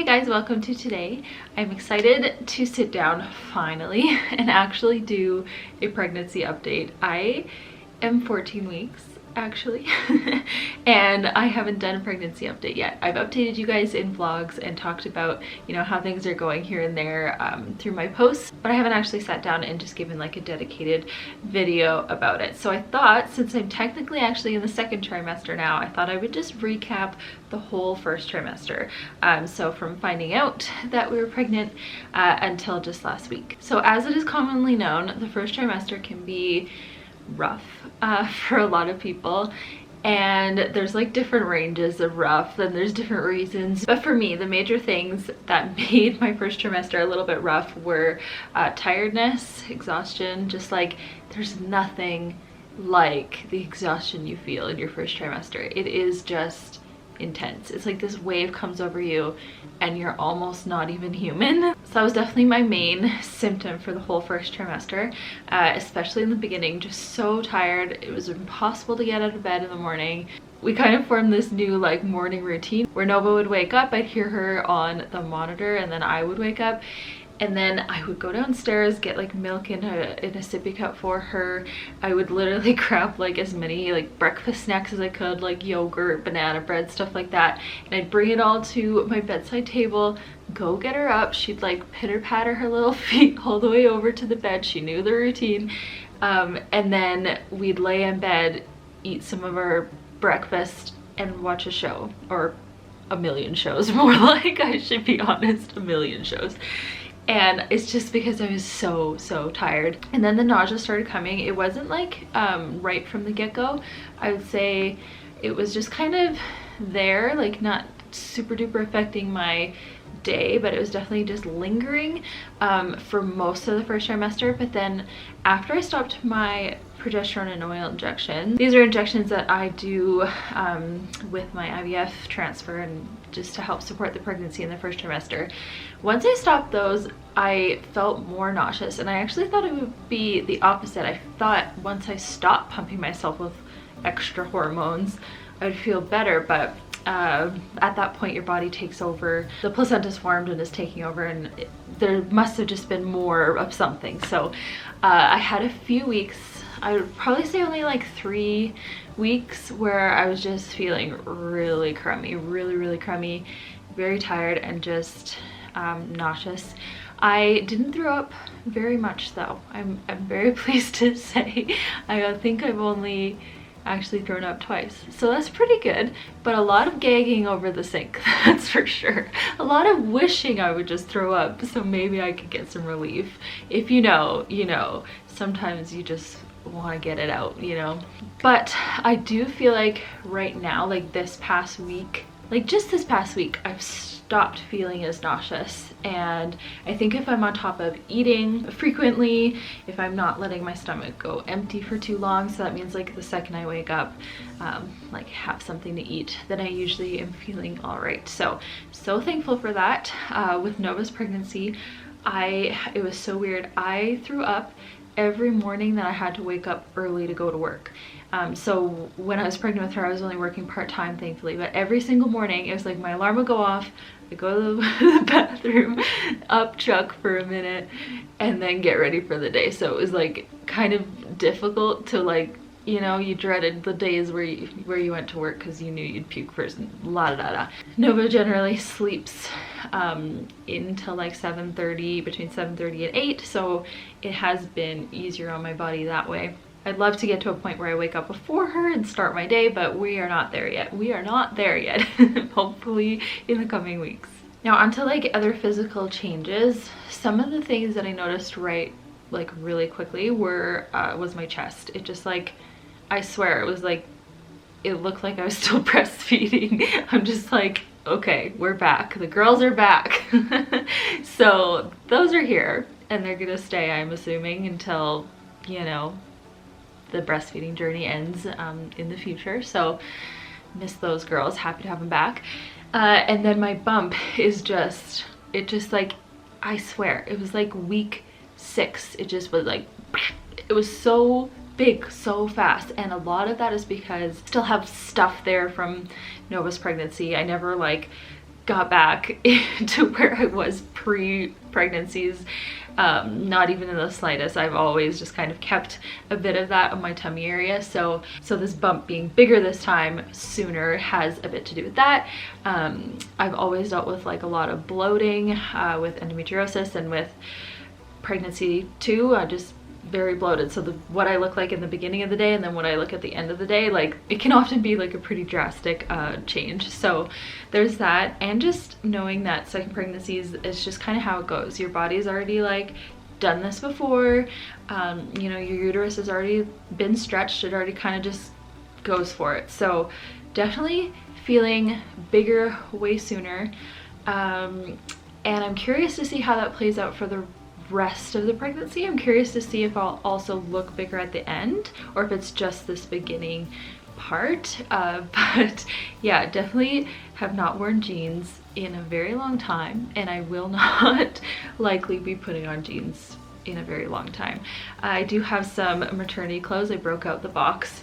Hey guys, welcome to today. I'm excited to sit down finally and actually do a pregnancy update. I am 14 weeks actually and I haven't done a pregnancy update yet. I've updated you guys in vlogs and talked about, you know, how things are going here and there through my posts, but I haven't actually sat down and just given like a dedicated video about it. So I thought, since I'm technically actually in the second trimester now, I thought I would just recap the whole first trimester. So from finding out that we were pregnant until just last week. So as it is commonly known, the first trimester can be rough for a lot of people, and there's like different ranges of rough and there's different reasons, but for me the major things that made my first trimester a little bit rough were tiredness, exhaustion. Just like there's nothing like the exhaustion you feel in your first trimester. It is just intense. It's like this wave comes over you and you're almost not even human. So that was definitely my main symptom for the whole first trimester, especially in the beginning. Just so tired. It was impossible to get out of bed in the morning. We kind of formed this new like morning routine where Nova would wake up, I'd hear her on the monitor, and then I would wake up. And then I would go downstairs, get like milk in a sippy cup for her. I would literally grab like as many like breakfast snacks as I could, like yogurt, banana bread, stuff like that. And I'd bring it all to my bedside table, go get her up. She'd like pitter patter her little feet all the way over to the bed. She knew the routine. And then we'd lay in bed, eat some of our breakfast and watch a show, or a million shows, more like, I should be honest, a million shows. And it's just because I was so tired. And then the nausea started coming. It wasn't like right from the get-go. I would say it was just kind of there, like not super duper affecting my day, but it was definitely just lingering for most of the first trimester. But then after I stopped my progesterone and oil injection, these are injections that I do with my IVF transfer and just to help support the pregnancy in the first trimester. Once I stopped those, I felt more nauseous, and I actually thought it would be the opposite. I thought once I stopped pumping myself with extra hormones, I would feel better, but at that point your body takes over. The placenta's formed and is taking over, and there must have just been more of something. So I had a few weeks, I would probably say only like 3 weeks, where I was just feeling really crummy, really crummy, very tired, and just nauseous. I didn't throw up very much though. I'm very pleased to say. I think I've only actually thrown up twice, so that's pretty good, but a lot of gagging over the sink, that's for sure. A lot of wishing I would just throw up so maybe I could get some relief. If you know, you know, sometimes you just want to get it out, you know. But I do feel like right now, like this past week, like just this past week, I've stopped feeling as nauseous. And I think if I'm on top of eating frequently, if I'm not letting my stomach go empty for too long, so that means like the second I wake up, like have something to eat, then I usually am feeling all right. So thankful for that. With Nova's pregnancy, it was so weird. I threw up every morning that I had to wake up early to go to work. So when I was pregnant with her, I was only working part-time, thankfully, but every single morning it was like my alarm would go off, I go to the bathroom, up chuck for a minute, and then get ready for the day. So it was like kind of difficult to, like, you know, you dreaded the days where you went to work because you knew you'd puke first and la-da-da-da. Nova generally sleeps until like 7:30, between 7:30 and 8, so it has been easier on my body that way. I'd love to get to a point where I wake up before her and start my day, but we are not there yet. We are not there yet. Hopefully in the coming weeks. Now onto like other physical changes. Some of the things that I noticed really quickly was my chest. It just, like, I swear it was like, it looked like I was still breastfeeding. I'm just like, okay, we're back. The girls are back. So those are here and they're gonna stay, I'm assuming, until, you know, the breastfeeding journey ends in the future. So miss those girls, happy to have them back. And then my bump is just, it just, like, I swear it was like week 6, it just was like, it was so big so fast, and a lot of that is because I still have stuff there from Nova's pregnancy. I never like got back to where I was pre-pregnancies. Not even in the slightest. I've always just kind of kept a bit of that on my tummy area. So this bump being bigger this time sooner has a bit to do with that. I've always dealt with like a lot of bloating with endometriosis, and with pregnancy too, just very bloated. So what I look like in the beginning of the day and then what I look at the end of the day, like it can often be like a pretty drastic change. So there's that, and just knowing that second pregnancies is just kind of how it goes. Your body's already like done this before. You know, your uterus has already been stretched. It already kind of just goes for it. So definitely feeling bigger way sooner. And I'm curious to see how that plays out for the rest of the pregnancy. I'm curious to see if I'll also look bigger at the end or if it's just this beginning part. But yeah, definitely have not worn jeans in a very long time, and I will not likely be putting on jeans in a very long time. I do have some maternity clothes. I broke out the box,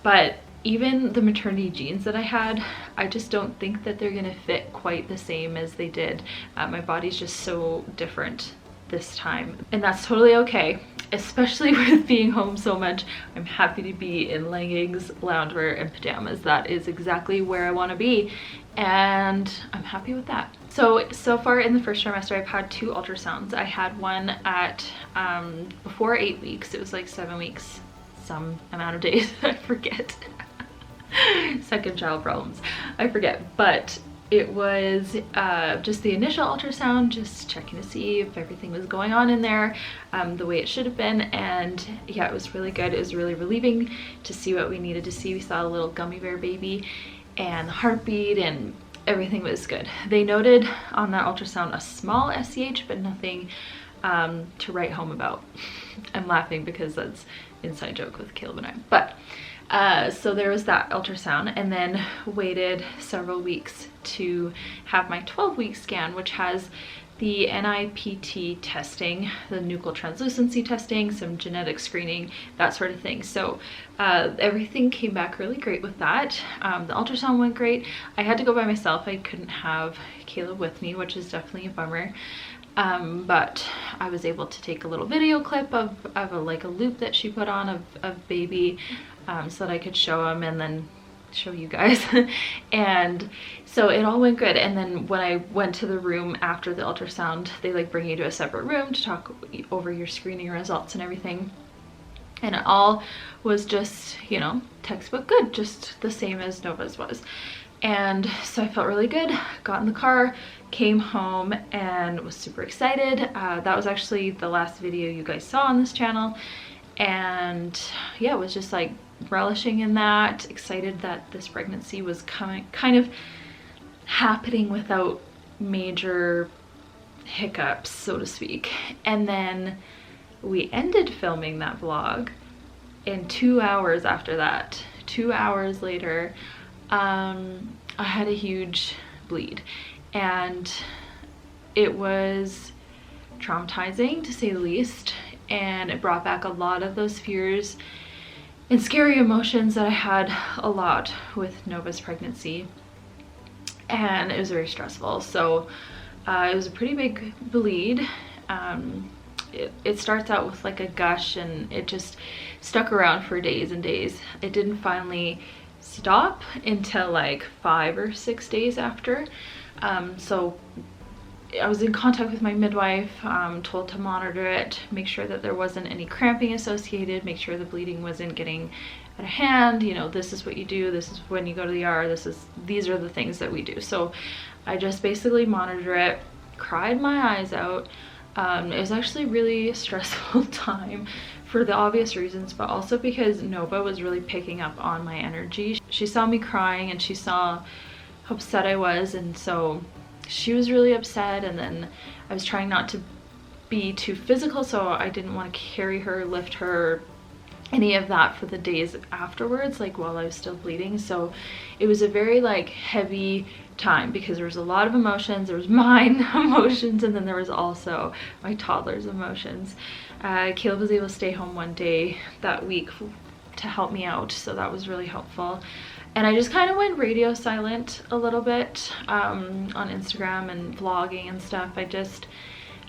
but even the maternity jeans that I had, I just don't think that they're gonna fit quite the same as they did. My body's just so different this time, and that's totally okay, especially with being home so much. I'm happy to be in leggings, loungewear, and pajamas. That is exactly where I want to be, and I'm happy with that. So far in the first trimester, I've had 2 ultrasounds. I had one at before 8 weeks. It was like 7 weeks, some amount of days. I forget. Second child problems, I forget. But it was just the initial ultrasound, just checking to see if everything was going on in there the way it should have been. And yeah, it was really good. It was really relieving to see what we needed to see. We saw a little gummy bear baby, and the heartbeat and everything was good. They noted on that ultrasound a small SCH, but nothing to write home about. I'm laughing because that's inside joke with Caleb and I. But so there was that ultrasound, and then waited several weeks to have my 12-week scan, which has the NIPT testing, the nuchal translucency testing, some genetic screening, that sort of thing. So everything came back really great with that. The ultrasound went great. I had to go by myself. I couldn't have Caleb with me, which is definitely a bummer. But I was able to take a little video clip of like a loop that she put on of baby, so that I could show him and then show you guys. And so it all went good. And then when I went to the room after the ultrasound, they like bring you to a separate room to talk over your screening results and everything. And it all was just, you know, textbook good, just the same as Nova's was. And so I felt really good, got in the car, came home, and was super excited. That was actually the last video you guys saw on this channel. And yeah, it was just like relishing in that, excited that this pregnancy was kind of happening without major hiccups, so to speak. And then we ended filming that vlog, and 2 hours after that, 2 hours later, I had a huge bleed, and it was traumatizing to say the least, and it brought back a lot of those fears and scary emotions that I had a lot with Nova's pregnancy, and it was very stressful. So it was a pretty big bleed. It starts out with like a gush, and it just stuck around for days and days. It didn't finally stop until like 5 or 6 days after. So I was in contact with my midwife, told to monitor it, make sure that there wasn't any cramping associated, make sure the bleeding wasn't getting out of hand. You know, this is what you do, this is when you go to the ER, these are the things that we do. So I just basically monitored it, cried my eyes out. It was actually really a stressful time for the obvious reasons, but also because Nova was really picking up on my energy. She saw me crying and she saw how upset I was, and so she was really upset. And then I was trying not to be too physical, so I didn't want to carry her, lift her, any of that for the days afterwards, like while I was still bleeding. So it was a very like heavy time because there was a lot of emotions. There was mine emotions, and then there was also my toddler's emotions. Caleb was able to stay home one day that week to help me out, so that was really helpful. And I just kind of went radio silent a little bit on Instagram and vlogging and stuff. I just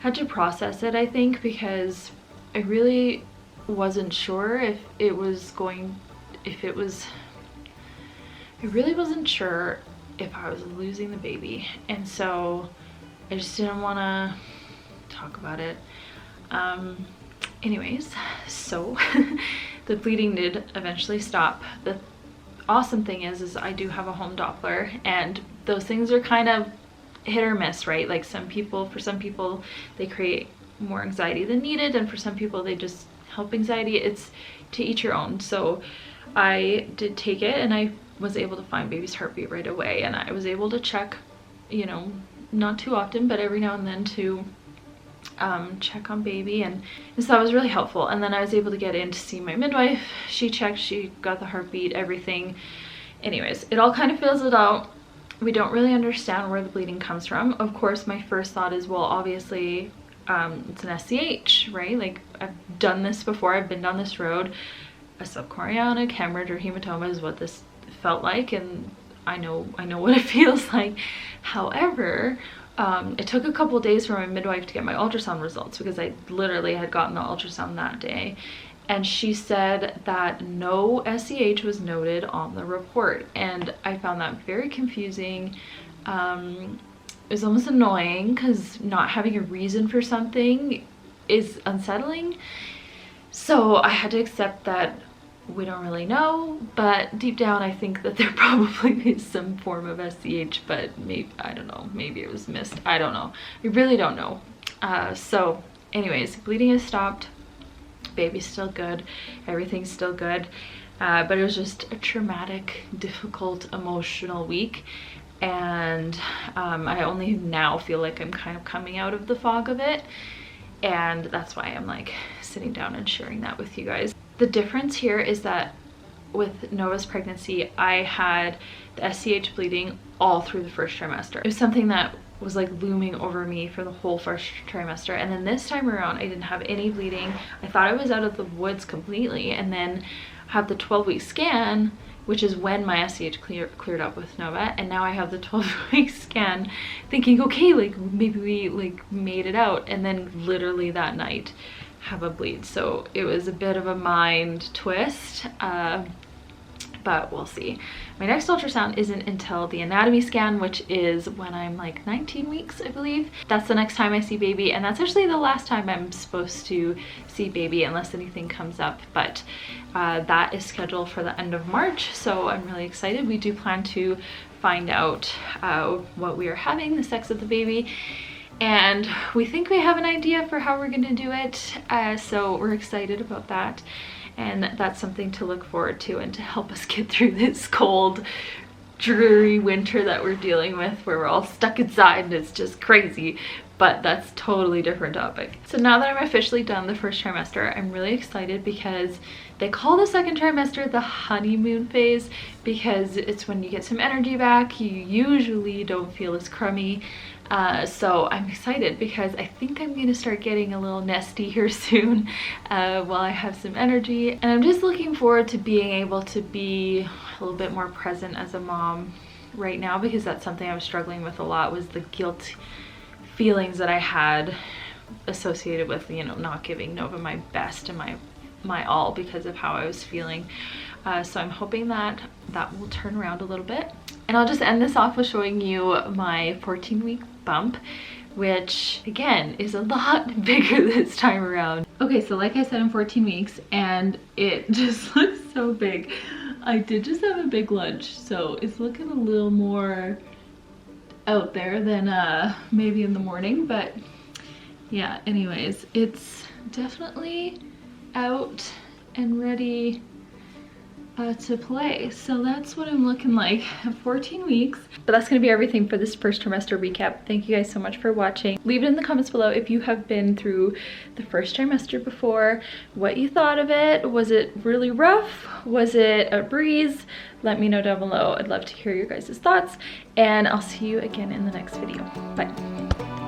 had to process it, I think, because I really wasn't sure I really wasn't sure if I was losing the baby. And so I just didn't want to talk about it. Anyways, so the bleeding did eventually stop. The awesome thing is I do have a home Doppler, and those things are kind of hit or miss, right? Like for some people they create more anxiety than needed, and for some people they just help anxiety. It's to each your own. So I did take it, and I was able to find baby's heartbeat right away, and I was able to check, you know, not too often, but every now and then to check on baby, and so that was really helpful. And then I was able to get in to see my midwife. She checked, she got the heartbeat, everything. Anyways, it all kind of fills it out. We don't really understand where the bleeding comes from. Of course, my first thought is, well, obviously it's an SCH, right? Like, I've done this before, I've been down this road. A subchorionic hemorrhage or hematoma is what this felt like, and I know what it feels like. However, it took a couple days for my midwife to get my ultrasound results, because I literally had gotten the ultrasound that day, and she said that no SCH was noted on the report, and I found that very confusing. It was almost annoying, because not having a reason for something is unsettling. So I had to accept that we don't really know, but deep down I think that there probably is some form of SCH, but maybe, I don't know, maybe it was missed. I don't know. I really don't know. So anyways, bleeding has stopped. Baby's still good. Everything's still good. But it was just a traumatic, difficult, emotional week. And I only now feel like I'm kind of coming out of the fog of it. And that's why I'm like sitting down and sharing that with you guys. The difference here is that with Nova's pregnancy, I had the SCH bleeding all through the first trimester. It was something that was like looming over me for the whole first trimester, and then this time around I didn't have any bleeding. I thought I was out of the woods completely, and then have the 12-week scan, which is when my SCH cleared up with Nova, and now I have the 12-week scan thinking, okay, like maybe we like made it out, and then literally that night have a bleed. So it was a bit of a mind twist, but we'll see. My next ultrasound isn't until the anatomy scan, which is when I'm like 19 weeks, I believe. That's the next time I see baby, and that's actually the last time I'm supposed to see baby unless anything comes up. But that is scheduled for the end of March, so I'm really excited. We do plan to find out what we are having, the sex of the baby, and we think we have an idea for how we're going to do it, so we're excited about that. And that's something to look forward to, and to help us get through this cold, dreary winter that we're dealing with, where we're all stuck inside and it's just crazy. But that's totally different topic. So now that I'm officially done the first trimester, I'm really excited, because they call the second trimester the honeymoon phase, because it's when you get some energy back. You usually don't feel as crummy. So I'm excited, because I think I'm going to start getting a little nesty here soon, while I have some energy. And I'm just looking forward to being able to be a little bit more present as a mom right now, because that's something I was struggling with a lot, was the guilt feelings that I had associated with, you know, not giving Nova my best and my all because of how I was feeling. So I'm hoping that that will turn around a little bit. And I'll just end this off with showing you my 14-week bump, which again is a lot bigger this time around. Okay, so like I said, I'm 14 weeks and it just looks so big. I did just have a big lunch, so it's looking a little more out there than maybe in the morning, but yeah, anyways, it's definitely out and ready to play. So that's what I'm looking like at 14 weeks. But that's gonna be everything for this first trimester recap. Thank you guys so much for watching. Leave it in the comments below if you have been through the first trimester before, what you thought of it. Was it really rough? Was it a breeze? Let me know down below. I'd love to hear your guys' thoughts, and I'll see you again in the next video. Bye.